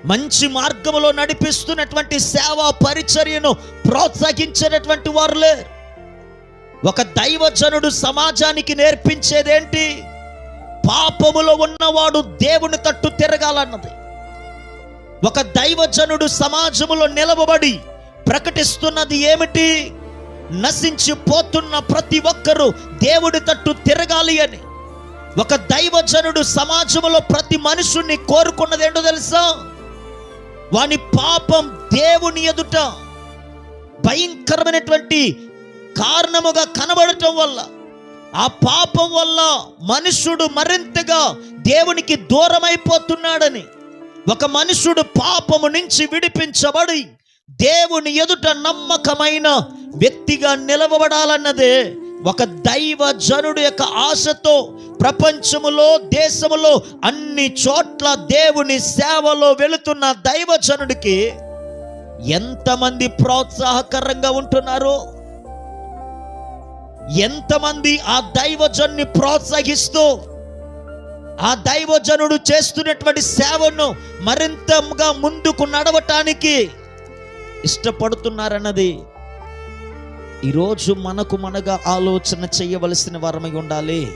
మంచి మార్గంలో నడిపిస్తున్నటువంటి సేవా పరిచర్యను ప్రోత్సహించేటటువంటి వారు లేరు. ఒక దైవజనుడు సమాజానికి నేర్పించేదేంటి? పాపములో ఉన్నవాడు దేవుని తట్టు తిరగాలన్నది. ఒక దైవజనుడు సమాజములో నిలవబడి ప్రకటిస్తున్నది ఏమిటి? నశించిపోతున్న ప్రతి ఒక్కరూ దేవుడి తట్టు తిరగాలి అని. ఒక దైవజనుడు సమాజంలో ప్రతి మనుషుణ్ణి కోరుకున్నది ఏంటో తెలుసా? వాని పాపం దేవుని ఎదుట భయంకరమైనటువంటి కారణముగా కనబడటం వల్ల, ఆ పాపం వల్ల మనుషుడు మరింతగా దేవునికి దూరమైపోతున్నాడని, ఒక మనుషుడు పాపము నుంచి విడిపించబడి దేవుని ఎదుట నమ్మకమైన వ్యక్తిగా నిలవబడాలన్నదే ఒక దైవజనుడు యొక్క ఆశతో ప్రపంచములో, దేశములో అన్ని చోట్ల దేవుని సేవలో వెళుతున్న దైవజనుడికి ఎంతమంది ప్రోత్సాహకరంగా ఉంటున్నారు? ఎంతమంది ఆ దైవజనుని ప్రోత్సహిస్తూ ఆ దైవజనుడు చేస్తున్నటువంటి సేవను మరింతగా ముందుకు నడవటానికి ఇష్టపడుతున్నారన్నది ఈరోజు మనకు మనగా ఆలోచన చేయవలసిన వారమై ఉండాలి.